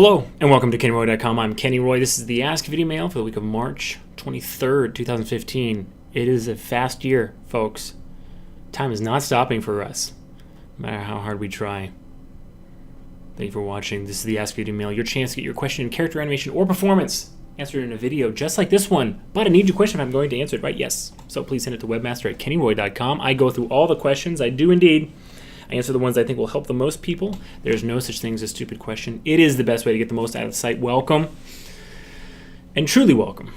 Hello and welcome to KennyRoy.com. I'm Kenny Roy. This is the Ask Videomail for the week of March 23rd, 2015. It is a fast year, folks. Time is not stopping for us, no matter how hard we try. Thank you for watching. This is the Ask Videomail, your chance to get your question in character animation or performance answered in a video just like this one. But I need your question if I'm going to answer it, right? Yes. So please send it to webmaster@kennyroy.com. I go through all the questions. I do indeed. I answer the ones I think will help the most people. There's no such thing as a stupid question. It is the best way to get the most out of the site. Welcome, and truly welcome.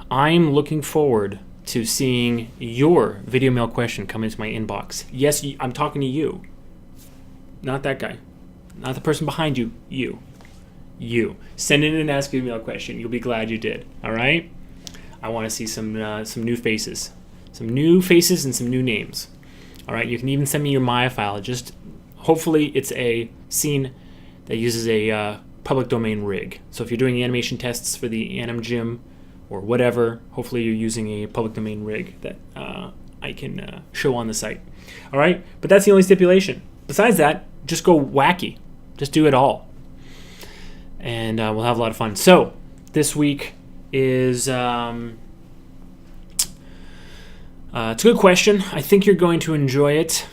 I'm looking forward to seeing your video mail question come into my inbox. Yes, I'm talking to you. Not that guy. Not the person behind you. You. You. Send in an Ask Video Mail question. You'll be glad you did. All right? I want to see some new faces. Some new faces and some new names. All right, you can even send me your Maya file. Just hopefully it's a scene that uses a public domain rig. So if you're doing animation tests for the Anim Gym or whatever, hopefully you're using a public domain rig that I can show on the site. All right, but that's the only stipulation. Besides that, just go wacky. Just do it all. And we'll have a lot of fun. So this week is... it's a good question. I think you're going to enjoy it.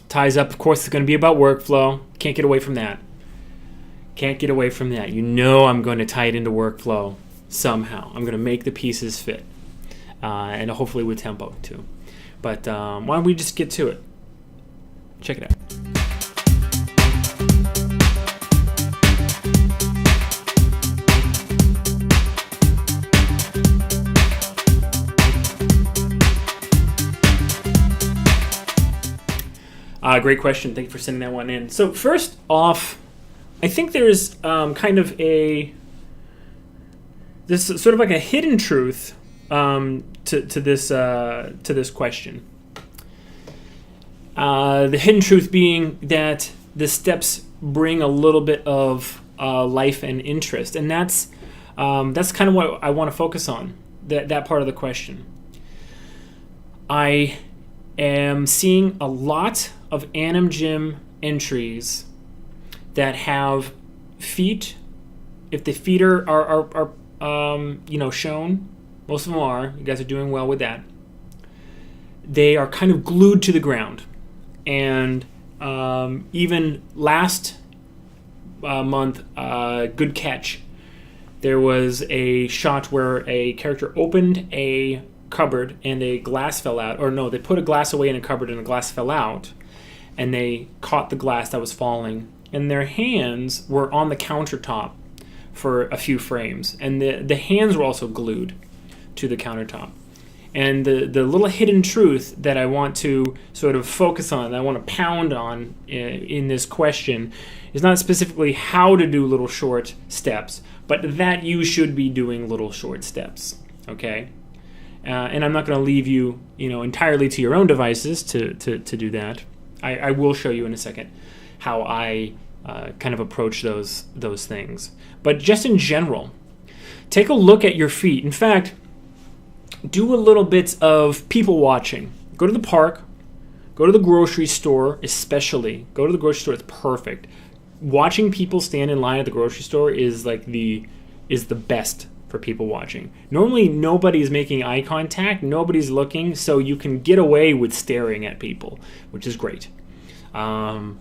Ties up, of course, it's going to be about workflow. Can't get away from that. Can't get away from that. You know I'm going to tie it into workflow somehow. I'm going to make the pieces fit. And hopefully with tempo, too. But why don't we just get to it? Check it out. Great question. Thank you for sending that one in. So first off, I think there's kind of this sort of like a hidden truth to this question. The hidden truth being that the steps bring a little bit of life and interest, and that's kind of what I want to focus on. That part of the question. I am seeing a lot of Anim Gym entries that have feet. If the feet are shown, most of them are. You guys are doing well with that. They are kind of glued to the ground, and even last month, good catch. There was a shot where a character opened a cupboard and a glass fell out, or no, they put a glass away in a cupboard and a glass fell out, and they caught the glass that was falling, and their hands were on the countertop for a few frames, and the hands were also glued to the countertop. And the little hidden truth that I want to sort of focus on, that I want to pound on in this question, is not specifically how to do little short steps, but that you should be doing little short steps, okay? And I'm not going to leave you, entirely to your own devices to do that. I will show you in a second how I kind of approach those things. But just in general, take a look at your feet. In fact, do a little bit of people watching. Go to the park. Go to the grocery store, especially. Go to the grocery store. It's perfect. Watching people stand in line at the grocery store is the best for people watching. Normally, nobody's making eye contact, nobody's looking, so you can get away with staring at people, which is great. Out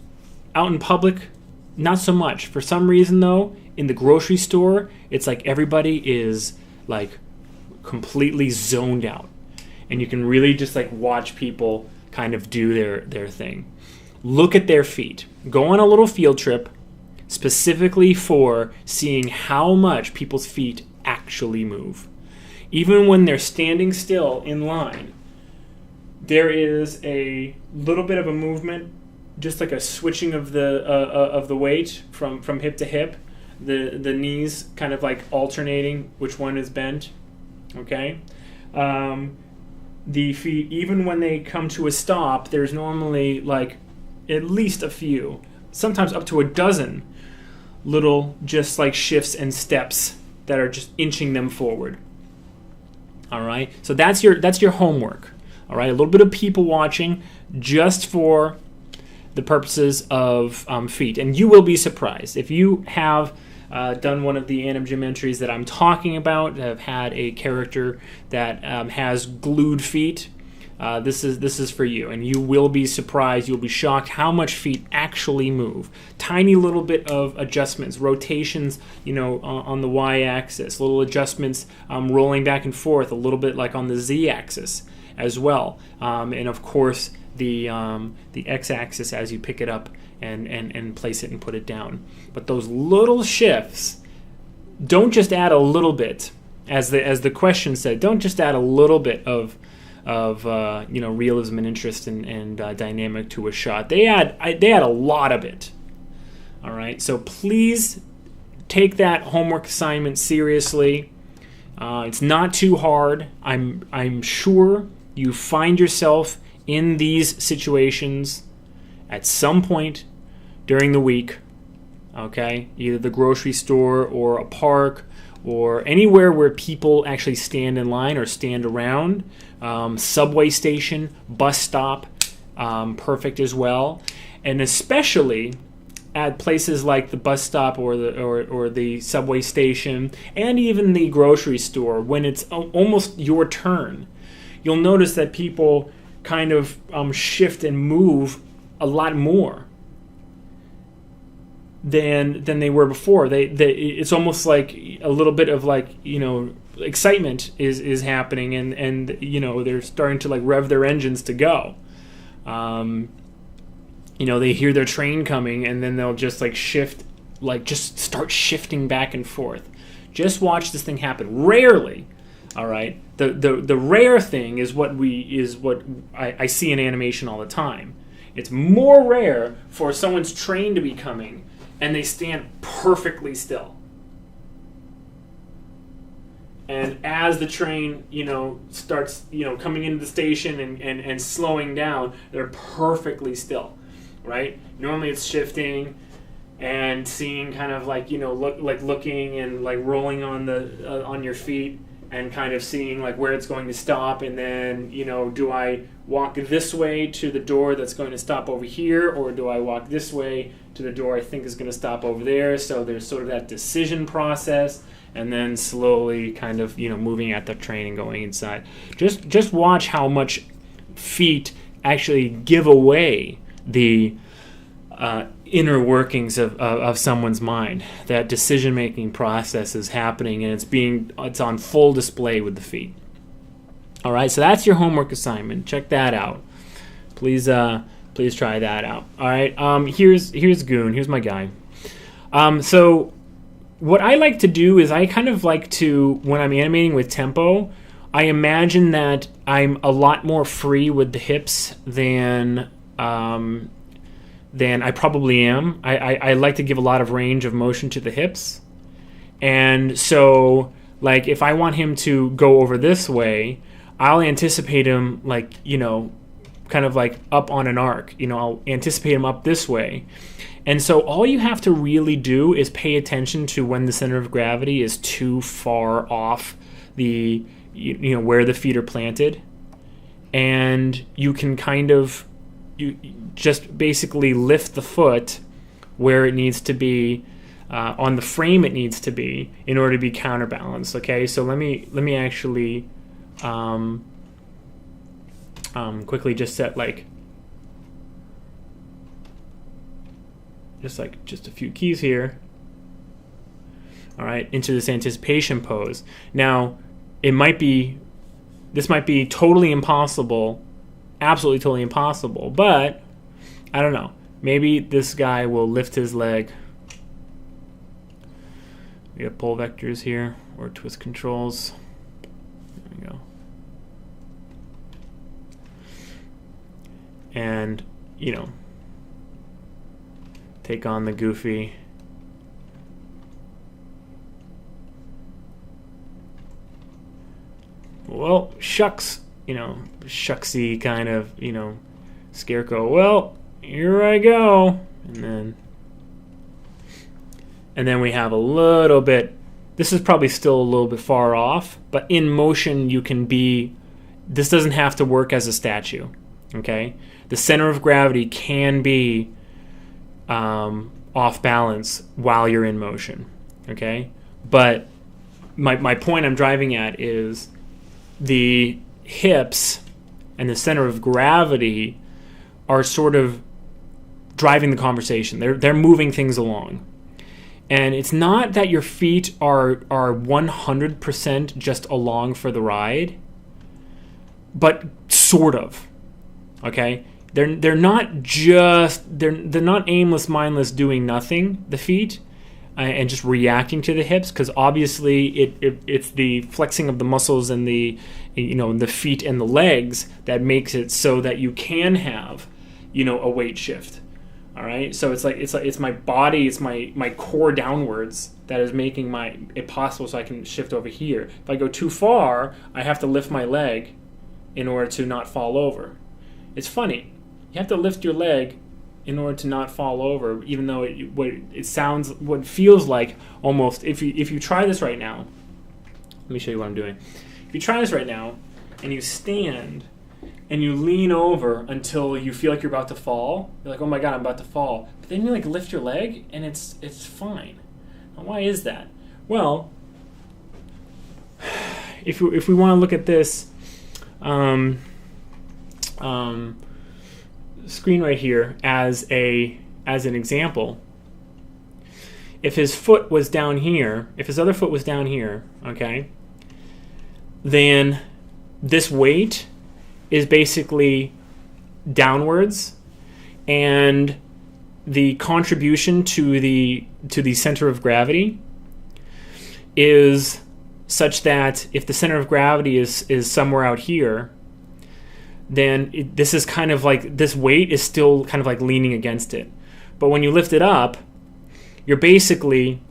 in public, not so much. For some reason, though, in the grocery store, it's like everybody is like completely zoned out, and you can really just like watch people kind of do their thing. Look at their feet. Go on a little field trip specifically for seeing how much people's feet actually move. Even when they're standing still in line, there is a little bit of a movement, just like a switching of the weight from hip to hip, the knees kind of like alternating which one is bent. Okay, the feet, even when they come to a stop, there's normally like at least a few, sometimes up to a dozen little just like shifts and steps that are just inching them forward. All right, so that's your homework. All right, a little bit of people watching just for the purposes of feet, and you will be surprised if you have done one of the Anim Gym entries that I'm talking about, have had a character that has glued feet, this is for you, and you will be surprised, you'll be shocked how much feet actually move. Tiny little bit of adjustments, rotations, on the y-axis, little adjustments, rolling back and forth, a little bit like on the z-axis as well, and of course the x-axis as you pick it up and place it and put it down. But those little shifts, don't just add a little bit, as the question said. Don't just add a little bit of realism and interest and dynamic to a shot. They add a lot of it. All right, so please take that homework assignment seriously. It's not too hard. I'm sure you find yourself in these situations at some point during the week. Okay, either the grocery store or a park or anywhere where people actually stand in line or stand around. Subway station, bus stop, perfect as well. And especially at places like the bus stop or the subway station and even the grocery store, when it's almost your turn, you'll notice that people kind of shift and move a lot more than they were before. It's almost like a little bit of excitement is happening, and they're starting to rev their engines to go. They hear their train coming, and then they'll just shift, just start shifting back and forth. Just watch this thing happen. Rarely, all right. The rare thing is what I see in animation all the time. It's more rare for someone's train to be coming and they stand perfectly still. And as the train, starts, coming into the station and slowing down, they're perfectly still, right? Normally it's shifting and seeing kind of looking and rolling on your feet and kind of seeing where it's going to stop, and then do I walk this way to the door that's going to stop over here, or do I walk this way to the door I think is going to stop over there? So there's sort of that decision process, and then slowly kind of moving at the train and going inside. Just watch how much feet actually give away the inner workings of someone's mind. That decision-making process is happening, and it's on full display with the feet. All right, so that's your homework assignment. Check that out. Please try that out. All right, here's Goon. Here's my guy. So what I like to do is I kind of like to, when I'm animating with tempo, I imagine that I'm a lot more free with the hips than I probably am. I like to give a lot of range of motion to the hips. And so, if I want him to go over this way, I'll anticipate him, kind of up on an arc. I'll anticipate him up this way. And so all you have to really do is pay attention to when the center of gravity is too far off the, where the feet are planted. And you can kind of, you just basically lift the foot where it needs to be, on the frame it needs to be, in order to be counterbalanced. Okay, so let me actually quickly just set just a few keys here. All right, into this anticipation pose. Now, this might be totally impossible, absolutely totally impossible, but I don't know. Maybe this guy will lift his leg. We have pull vectors here, or twist controls. There we go. And, take on the goofy. Well, shucks, shucksy kind of, scarecrow. Well, here I go. And then we have a little bit, this is probably still a little bit far off, but in motion this doesn't have to work as a statue, okay? The center of gravity can be off balance while you're in motion, okay? But my point I'm driving at is the hips and the center of gravity are sort of driving the conversation. They're moving things along. And it's not that your feet are 100% just along for the ride, but sort of. Okay? They're not just they're not aimless, mindless doing nothing, the feet, and just reacting to the hips, because obviously it's the flexing of the muscles and the the feet and the legs that makes it so that you can have a weight shift. All right, so it's my body, it's my core downwards that is making it possible so I can shift over here. If I go too far, I have to lift my leg in order to not fall over. It's funny, you have to lift your leg in order to not fall over, even though what feels like almost. If you try this right now, let me show you what I'm doing. If you try this right now and you stand and you lean over until you feel like you're about to fall, you're like, oh my god, I'm about to fall. But then you lift your leg and it's fine. Now, why is that? Well, if we want to look at this screen right here as an example, if his foot was down here, if his other foot was down here, okay, then this weight is basically downwards, and the contribution to the center of gravity is such that if the center of gravity is somewhere out here, then this is kind of like, this weight is still kind of like leaning against it. But when you lift it up, you're basically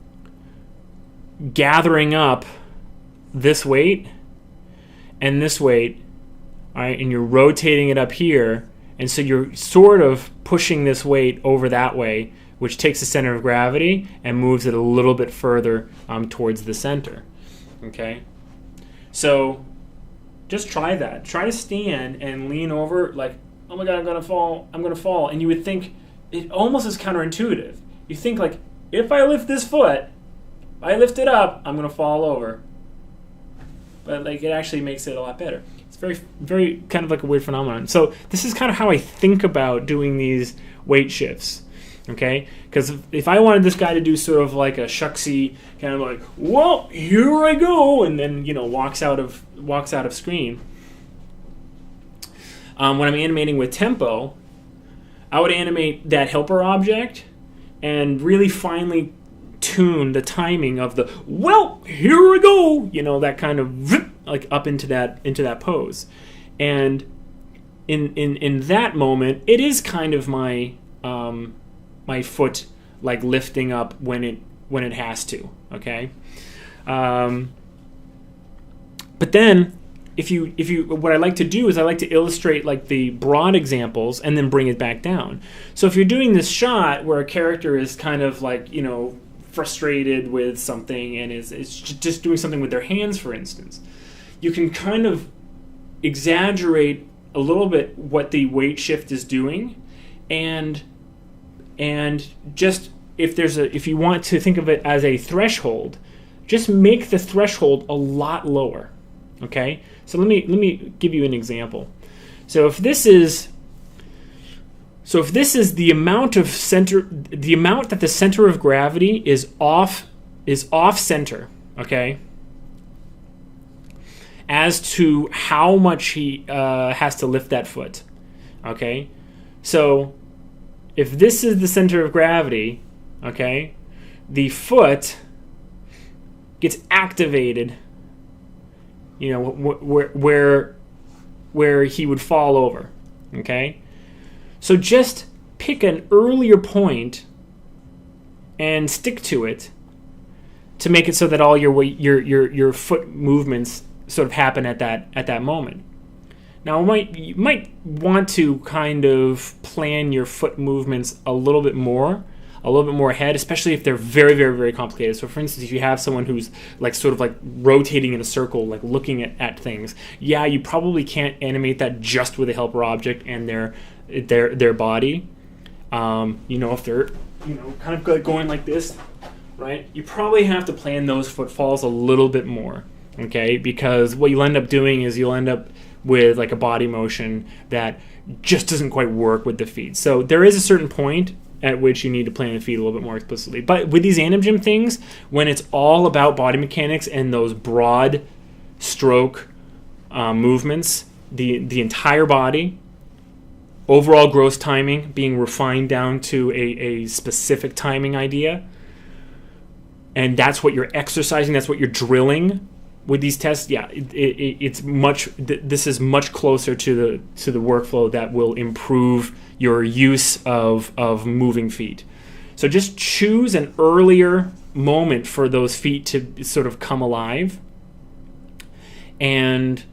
gathering up this weight and this weight, all right, and you're rotating it up here, and so you're sort of pushing this weight over that way, which takes the center of gravity and moves it a little bit further towards the center. Okay, so just try that. Try to stand and lean over like, oh my god, I'm gonna fall. And you would think it almost is counterintuitive. You think like, if I lift this foot, if I lift it up, I'm gonna fall over. But it actually makes it a lot better. It's very, very kind of like a weird phenomenon. So this is kind of how I think about doing these weight shifts. Okay, because if I wanted this guy to do sort of like a shucksy kind of like, well, here I go, and then walks out of screen. When I'm animating with tempo, I would animate that helper object and really finely tune the timing of the, well, here we go, that kind of like up into that pose. And in that moment, it is kind of my foot like lifting up when it has to, okay? But then if you what I like to do is I like to illustrate like the broad examples and then bring it back down. So if you're doing this shot where a character is kind of like, frustrated with something and is just doing something with their hands, for instance, you can kind of exaggerate a little bit what the weight shift is doing, and just if you want to think of it as a threshold, just make the threshold a lot lower. Okay? So let me give you an example. So if this is the amount that the center of gravity is off center, okay, as to how much he has to lift that foot, okay? So if this is the center of gravity, okay, the foot gets activated, where he would fall over, okay? So just pick an earlier point and stick to it to make it so that all your foot movements sort of happen at that moment. Now, you might want to kind of plan your foot movements a little bit more ahead, especially if they're very, very, very complicated. So, for instance, if you have someone who's like sort of like rotating in a circle, like looking at things, yeah, you probably can't animate that just with a helper object and their body. If they're kind of going like this, right? You probably have to plan those footfalls a little bit more, okay? Because what you'll end up doing is you'll end up with like a body motion that just doesn't quite work with the feet. So there is a certain point at which you need to plan the feet a little bit more explicitly. But with these Anim Gym things, when it's all about body mechanics and those broad stroke movements, the entire body, overall gross timing being refined down to a specific timing idea, and that's what you're exercising, that's what you're drilling with these tests. Yeah, it's much. This is much closer to the workflow that will improve your use of moving feet. So just choose an earlier moment for those feet to sort of come alive, and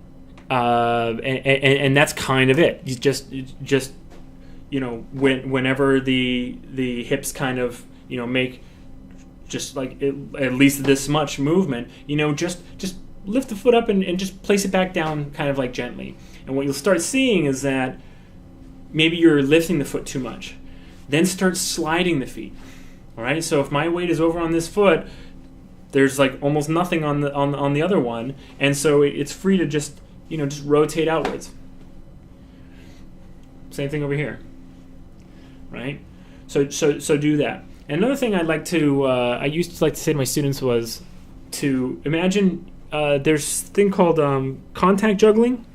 that's kind of it. You just whenever the hips kind of make just like at least this much movement, just lift the foot up and just place it back down kind of like gently. And what you'll start seeing is that maybe you're lifting the foot too much. Then start sliding the feet. All right. So if my weight is over on this foot, there's like almost nothing on the other one, and so it's free to just rotate outwards. Same thing over here. Right. So do that. And another thing I used to like to say to my students was to imagine there's a thing called contact juggling.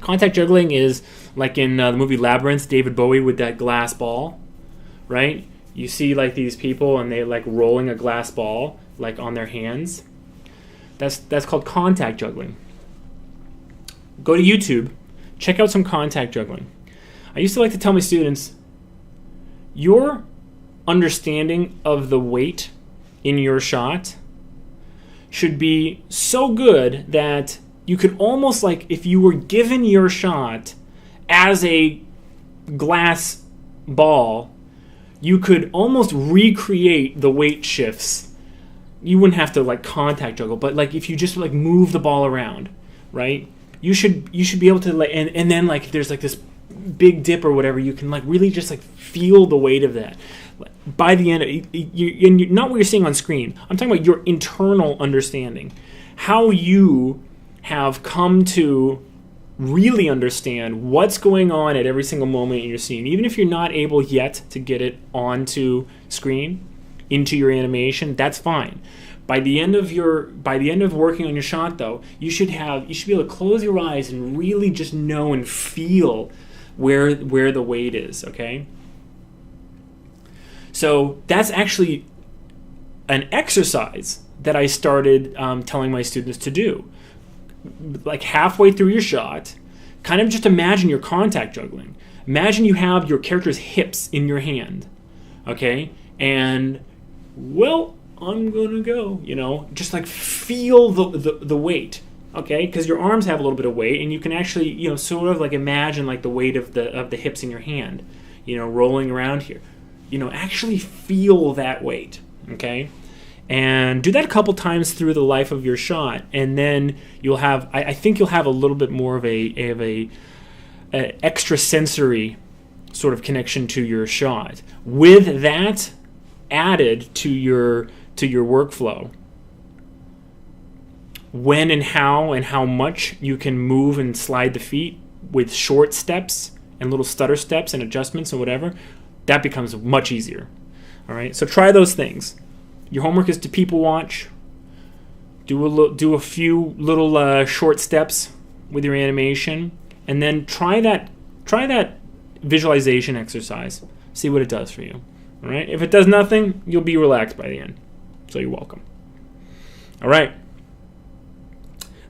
Contact juggling is like in the movie Labyrinth, David Bowie with that glass ball, right? You see like these people and they like rolling a glass ball like on their hands. That's called contact juggling. Go to YouTube, check out some contact juggling. I used to like to tell my students, your understanding of the weight in your shot should be so good that you could almost, like if you were given your shot as a glass ball, you could almost recreate the weight shifts. You wouldn't have to like contact juggle, but like if you just like move the ball around, right? You should be able to like and then like if there's like this big dip or whatever, you can like really just like feel the weight of that. By the end, not what you're seeing on screen. I'm talking about your internal understanding, how you have come to really understand what's going on at every single moment in your scene, even if you're not able yet to get it onto screen, into your animation. That's fine. By the end of working on your shot, though, you should be able to close your eyes and really just know and feel where the weight is. Okay. So that's actually an exercise that I started telling my students to do. Like halfway through your shot, kind of just imagine you're contact juggling. Imagine you have your character's hips in your hand, okay? And, well, I'm going to go, just like feel the weight, okay? Because your arms have a little bit of weight, and you can actually, sort of like imagine like the weight of the hips in your hand, rolling around here. Actually feel that weight, okay? And do that a couple times through the life of your shot, and then you'll have, I think you'll have a little bit more of a extrasensory sort of connection to your shot. With that added to your workflow, when and how much you can move and slide the feet with short steps and little stutter steps and adjustments and whatever, that becomes much easier. All right, so try those things. Your homework is to people watch. Do a few little short steps with your animation, and then try that visualization exercise. See what it does for you. All right. If it does nothing, you'll be relaxed by the end. So you're welcome. All right.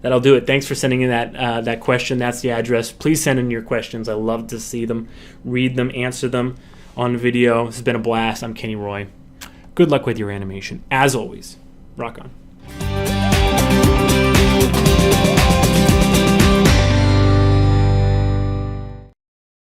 That'll do it. Thanks for sending in that question. That's the address. Please send in your questions. I love to see them, read them, answer them on video. This has been a blast. I'm Kenny Roy. Good luck with your animation. As always, rock on.